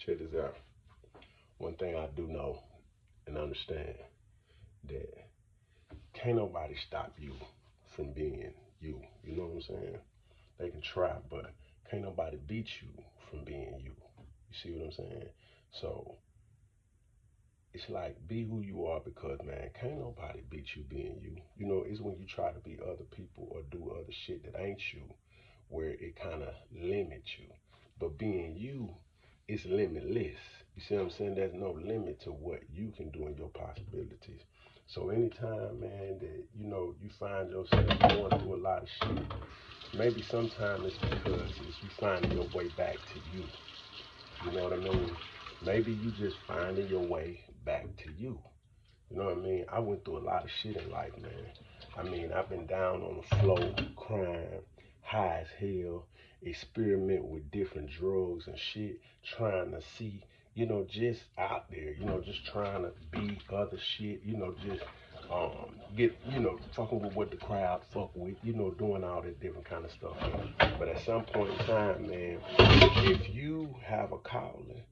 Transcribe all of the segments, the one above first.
check this out. One thing I do know and understand that can't nobody stop you from being you. You know what I'm saying? They can try, but can't nobody beat you from being you. You see what I'm saying? So it's like be who you are because man, can't nobody beat you being you. You know, it's when you try to be other people or do other shit that ain't you where it kind of limits you. But being you is limitless. You see what I'm saying? There's no limit to what you can do and your possibilities. So anytime, man, that you find yourself going through a lot of shit, maybe sometimes it's because it's you finding your way back to you. You know what I mean? Maybe you just finding your way back to you. You know what I mean? I went through a lot of shit in life, man. I mean, I've been down on the floor, crying, high as hell, experiment with different drugs and shit, trying to see, just out there, just trying to be other shit, just get, fucking with what the crowd fuck with, doing all that different kind of stuff. But at some point in time, man, if you have a calling,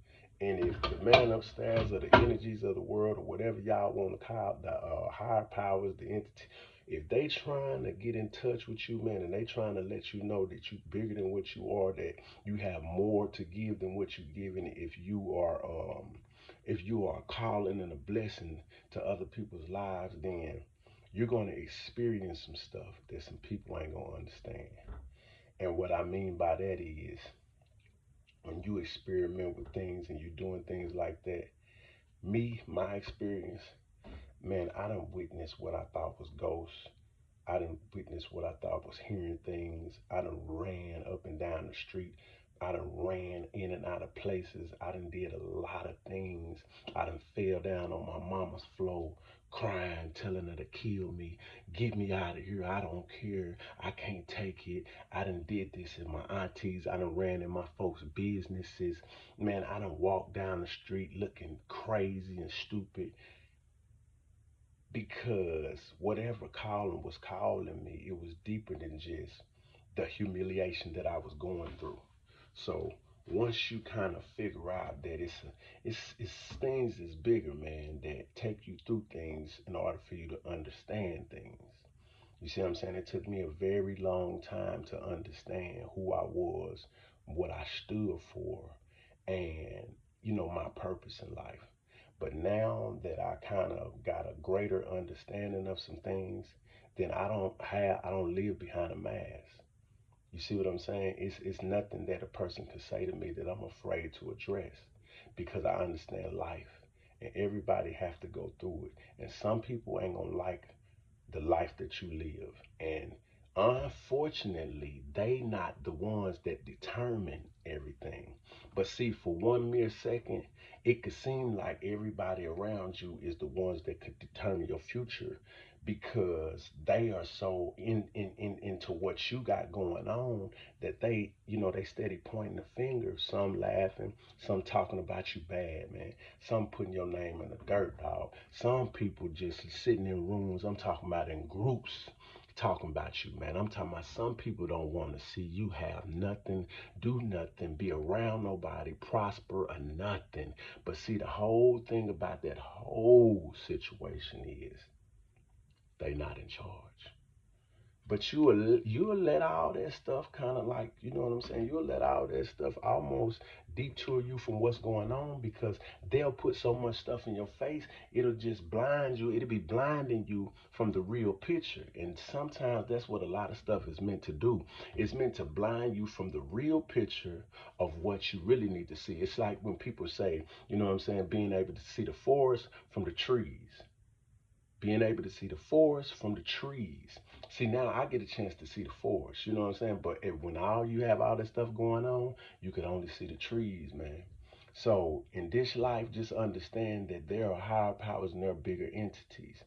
and if the man upstairs or the energies of the world or whatever y'all want to call the higher powers, the entity, if they trying to get in touch with you, man, and they trying to let you know that you bigger than what you are, that you have more to give than what you giving, if you are a calling and a blessing to other people's lives, then you're gonna experience some stuff that some people ain't gonna understand. And what I mean by that is when you experiment with things and you doing things like that, my experience, man, I done witnessed what I thought was ghosts. I done witnessed what I thought was hearing things. I done ran up and down the street. I done ran in and out of places. I done did a lot of things. I done fell down on my mama's floor, crying, telling her to kill me. Get me out of here. I don't care. I can't take it. I done did this in my aunties. I done ran in my folks' businesses. Man, I done walked down the street looking crazy and stupid because whatever calling was calling me, it was deeper than just the humiliation that I was going through. So once you kind of figure out that it's things that's bigger, man, that take you through things in order for you to understand things. You see what I'm saying? It took me a very long time to understand who I was, what I stood for, and my purpose in life. But now that I kind of got a greater understanding of some things, then I don't live behind a mask. You see what I'm saying? It's nothing that a person can say to me that I'm afraid to address because I understand life and everybody have to go through it. And some people ain't gonna like the life that you live. And unfortunately, they not the ones that determine everything. But see, for one mere second, it could seem like everybody around you is the ones that could determine your future because they are so into what you got going on that they steady pointing the finger, some laughing, some talking about you bad, man, some putting your name in the dirt, dog. Some people just sitting in rooms, I'm talking about in groups, talking about you, man. I'm talking about some people don't want to see you have nothing, do nothing, be around nobody, prosper or nothing. But see, the whole thing about that whole situation is they not in charge. But you'll let all that stuff kind of like, you know what I'm saying? You'll let all that stuff almost detour you from what's going on because they'll put so much stuff in your face, it'll just blind you. It'll be blinding you from the real picture. And sometimes that's what a lot of stuff is meant to do. It's meant to blind you from the real picture of what you really need to see. It's like when people say, you know what I'm saying, being able to see the forest from the trees, being able to see the forest from the trees. See, now I get a chance to see the forest, you know what I'm saying? But when all you have all this stuff going on, you can only see the trees, man. So in this life, just understand that there are higher powers and there are bigger entities.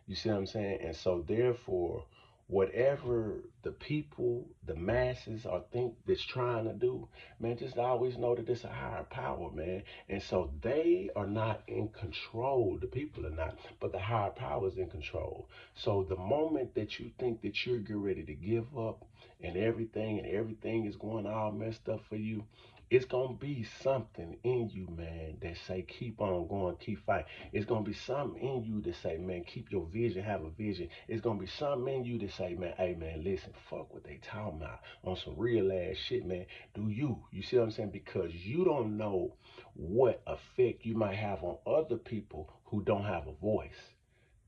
You see what I'm saying? And so therefore, whatever the people, the masses are think that's trying to do, man, just always know that it's a higher power, man. And so they are not in control. The people are not, but the higher power is in control. So the moment that you think that you're getting ready to give up and everything is going all messed up for you, it's gonna be something in you, man, that say keep on going, keep fighting. It's gonna be something in you that say, man, keep your vision, have a vision. It's gonna be something in you that say, man, hey man, listen, fuck what they talking about on some real ass shit, man. Do you? You see what I'm saying? Because you don't know what effect you might have on other people who don't have a voice.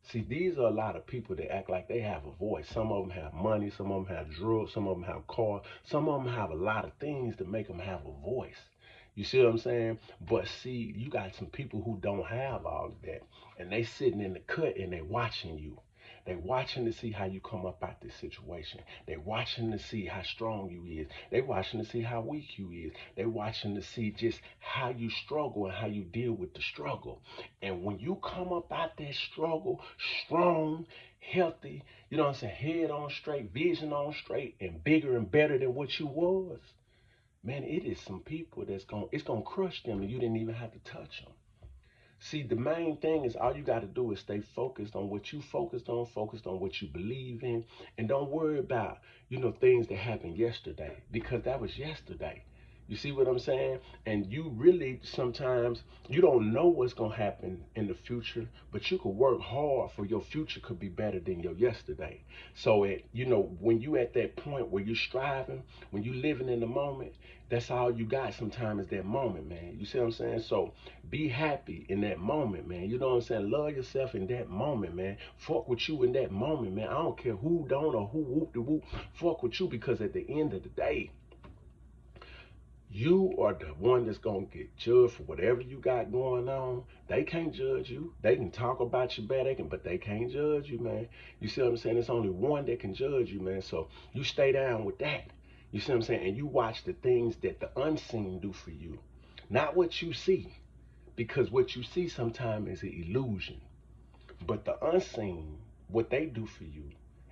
See, these are a lot of people that act like they have a voice. Some of them have money, some of them have drugs, some of them have cars, some of them have a lot of things to make them have a voice. You see what I'm saying? But see, you got some people who don't have all of that, and they sitting in the cut and they watching you. They watching to see how you come up out this situation. They watching to see how strong you is. They watching to see how weak you is. They watching to see just how you struggle and how you deal with the struggle. And when you come up out that struggle strong, healthy, you know what I'm saying, head on straight, vision on straight, and bigger and better than what you was, man, it is some people it's gonna crush them and you didn't even have to touch them. See, the main thing is all you got to do is stay focused on what you believe in, and don't worry about, things that happened yesterday because that was yesterday. You see what I'm saying? And you really sometimes you don't know what's gonna happen in the future, but you could work hard for your future could be better than your yesterday. So when you at that point where you're striving, when you living in the moment, that's all you got sometimes is that moment, man. You see what I'm saying? So be happy in that moment, man. You know what I'm saying? Love yourself in that moment, man. Fuck with you in that moment, man. I don't care who don't or who whoop de whoop. Fuck with you because at the end of the day, you are the one that's gonna get judged for whatever you got going on. They can't judge you. They can talk about you bad, but they can't judge you, man. You see what I'm saying? It's only one that can judge you, man. So you stay down with that. You see what I'm saying? And you watch the things that the unseen do for you, not what you see, because what you see sometimes is an illusion. But the unseen, what they do for you,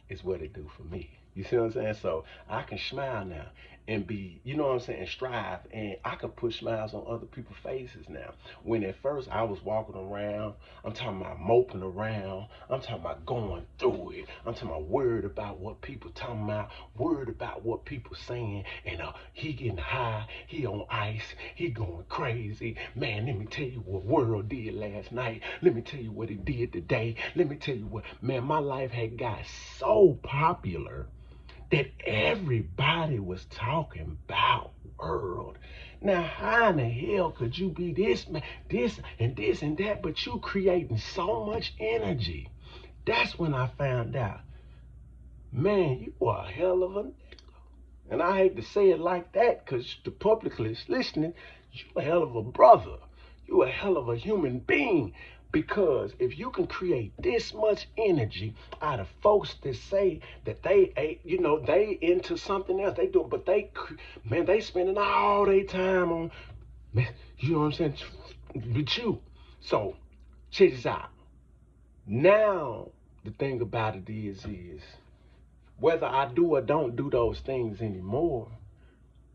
is what it do for me. You see what I'm saying? So I can smile now and be, you know what I'm saying, and strive, and I can put smiles on other people's faces now. When at first I was walking around, I'm talking about moping around, I'm talking about going through it, I'm talking about worried about what people talking about, worried about what people saying, and he getting high, he on ice, he going crazy. Man, let me tell you what world did last night. Let me tell you what it did today. Let me tell you what, man, my life had got so popular that everybody was talking about world. Now, how in the hell could you be this man, this and this and that, but you creating so much energy? That's when I found out, man, you are a hell of a nigga. And I hate to say it like that because the public is listening. You a hell of a brother. You a hell of a human being. Because if you can create this much energy out of folks that say that they into something else, they do, but they spending all their time on, man, you know what I'm saying, with you. So check this out. Now the thing about it is whether I do or don't do those things anymore,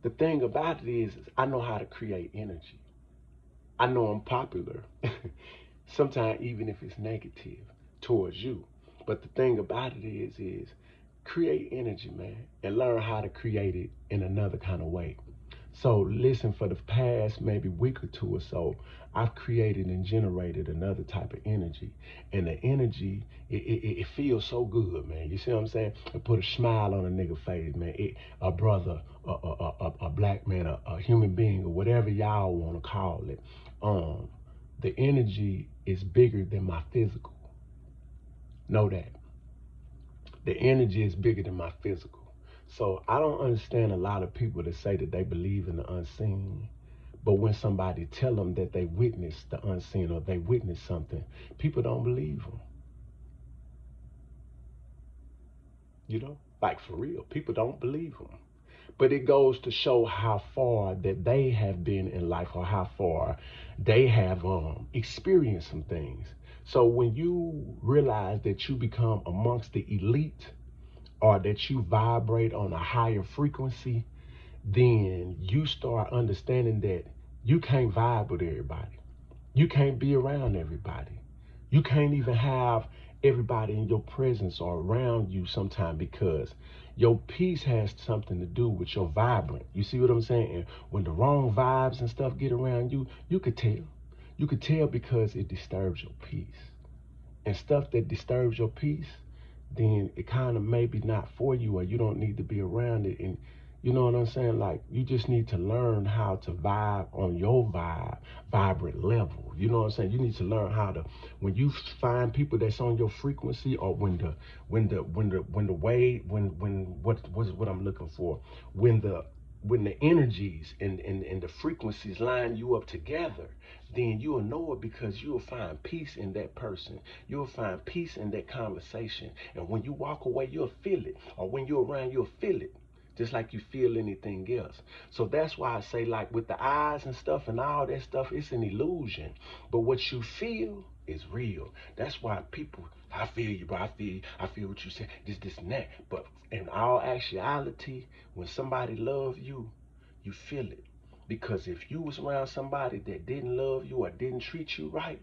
the thing about it is I know how to create energy. I know I'm popular. Sometimes even if it's negative towards you. But the thing about it is create energy, man, and learn how to create it in another kind of way. So listen, for the past maybe week or two or so, I've created and generated another type of energy. And the energy, it feels so good, man. You see what I'm saying? It put a smile on a nigga face, man. A brother, a black man, a human being, or whatever y'all want to call it. The energy is bigger than my physical. Know that. The energy is bigger than my physical. So I don't understand a lot of people that say that they believe in the unseen, but when somebody tell them that they witnessed the unseen or they witnessed something, people don't believe them. Like for real, people don't believe them. But it goes to show how far that they have been in life or how far they have experienced some things. So when you realize that you become amongst the elite or that you vibrate on a higher frequency, then you start understanding that you can't vibe with everybody. You can't be around everybody. You can't even have everybody in your presence or around you sometimes because your peace has something to do with your vibrant. You see what I'm saying? And when the wrong vibes and stuff get around you, you could tell. You could tell because it disturbs your peace. And stuff that disturbs your peace, then it kind of maybe not for you or you don't need to be around it. And you know what I'm saying? Like you just need to learn how to vibe on your vibrant level. You know what I'm saying? You need to learn how to when you find people that's on your frequency or when the way when what I'm looking for when the energies and the frequencies line you up together, then you'll know it because you'll find peace in that person. You'll find peace in that conversation. And when you walk away, you'll feel it. Or when you're around, you'll feel it. Just like you feel anything else. So that's why I say, like with the eyes and stuff and all that stuff, it's an illusion. But what you feel is real. That's why people, I feel you, bro. I feel what you said. This, and that. But in all actuality, when somebody loves you, you feel it. Because if you was around somebody that didn't love you or didn't treat you right,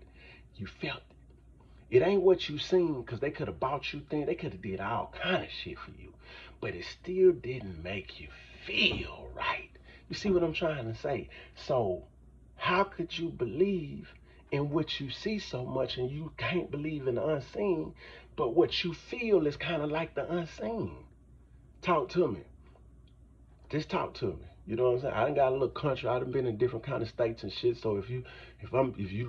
you felt it. It ain't what you seen, because they could have bought you things, they could have did all kind of shit for you, but it still didn't make you feel right. You see what I'm trying to say? So how could you believe in what you see so much and you can't believe in the unseen, but what you feel is kind of like the unseen? Talk to me. Just talk to me. You know what I'm saying? I done got a little country. I done been in different kind of states and shit. So if you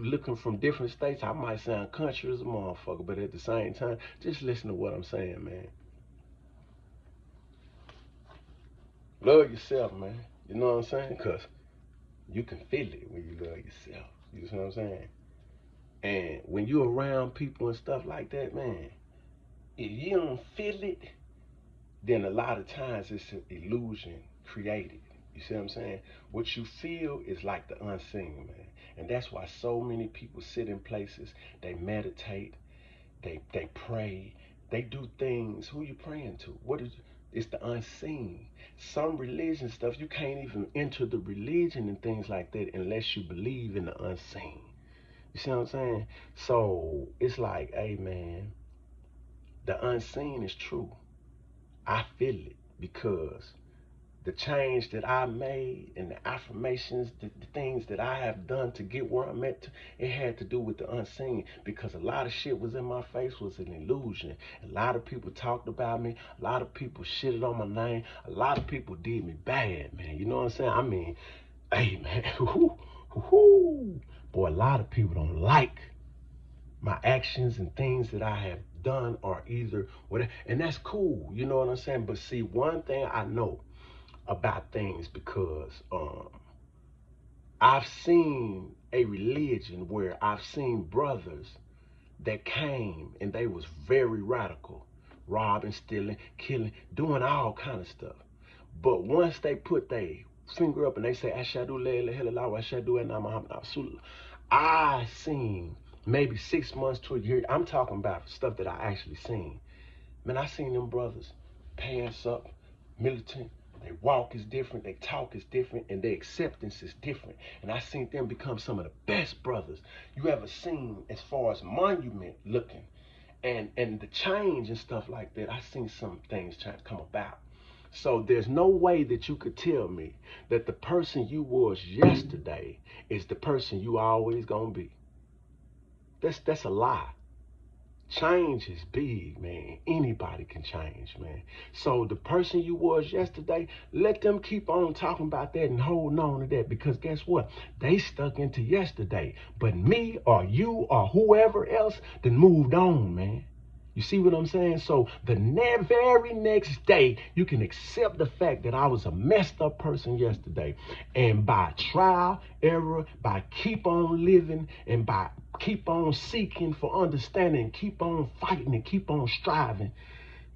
looking from different states, I might sound country as a motherfucker. But at the same time, just listen to what I'm saying, man. Love yourself, man. You know what I'm saying? Cause you can feel it when you love yourself. You know what I'm saying? And when you're around people and stuff like that, man, if you don't feel it, then a lot of times it's an illusion created. You see what I'm saying? What you feel is like the unseen, man. And that's why so many people sit in places, they meditate, they pray, they do things. Who you praying to? What is it's the unseen. Some religion stuff, you can't even enter the religion and things like that unless you believe in the unseen. You see what I'm saying? So it's like, hey man, the unseen is true. I feel it because the change that I made and the affirmations, the things that I have done to get where I'm at, it had to do with the unseen because a lot of shit was in my face was an illusion. A lot of people talked about me. A lot of people shitted on my name. A lot of people did me bad, man. You know what I'm saying? I mean, hey, man, boy, a lot of people don't like my actions and things that I have done or either whatever, and that's cool. You know what I'm saying? But see, one thing I know about things because I've seen a religion where I've seen brothers that came and they was very radical, robbing, stealing, killing, doing all kind of stuff. But once they put their finger up and they say, Ashadu la ilaha illallah, Ashadu anna Muhammad Rasulullah, I seen maybe 6 months to a year. I'm talking about stuff that I actually seen. Man, I seen them brothers, pants up, militant. They walk is different, they talk is different, and their acceptance is different. And I seen them become some of the best brothers you ever seen as far as monument looking. And the change and stuff like that, I seen some things trying to come about. So there's no way that you could tell me that the person you was yesterday is the person you always gonna be. That's a lie. Change is big, man. Anybody can change, man. So the person you was yesterday, let them keep on talking about that and holding on to that because guess what? They stuck into yesterday. But me or you or whoever else then moved on, man. You see what I'm saying? So the very next day, you can accept the fact that I was a messed up person yesterday. And by trial, error, by keep on living, and by keep on seeking for understanding, keep on fighting and keep on striving,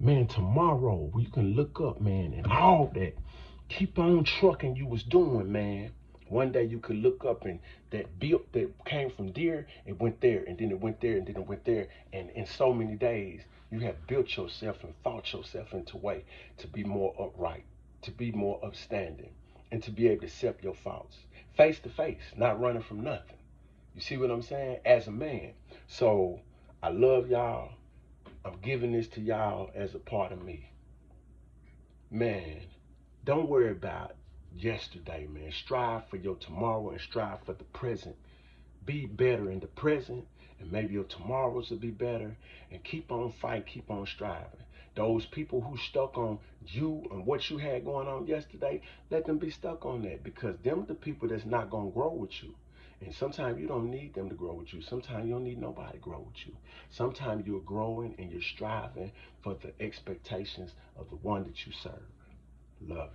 man, tomorrow you can look up, man, and all that keep on trucking you was doing, man. One day you could look up and that built that came from there, it went there, and then it went there, and then it went there. And in so many days, you have built yourself and fought yourself into way to be more upright, to be more upstanding, and to be able to accept your faults. Face to face, not running from nothing. You see what I'm saying? As a man. So I love y'all. I'm giving this to y'all as a part of me. Man, don't worry about yesterday, man. Strive for your tomorrow and strive for the present. Be better in the present, and maybe your tomorrows will be better. And keep on fighting, keep on striving. Those people who stuck on you and what you had going on yesterday, let them be stuck on that, because them the people that's not gonna grow with you. And sometimes you don't need them to grow with you. Sometimes you don't need nobody to grow with you. Sometimes you're growing and you're striving for the expectations of the one that you serve. Love.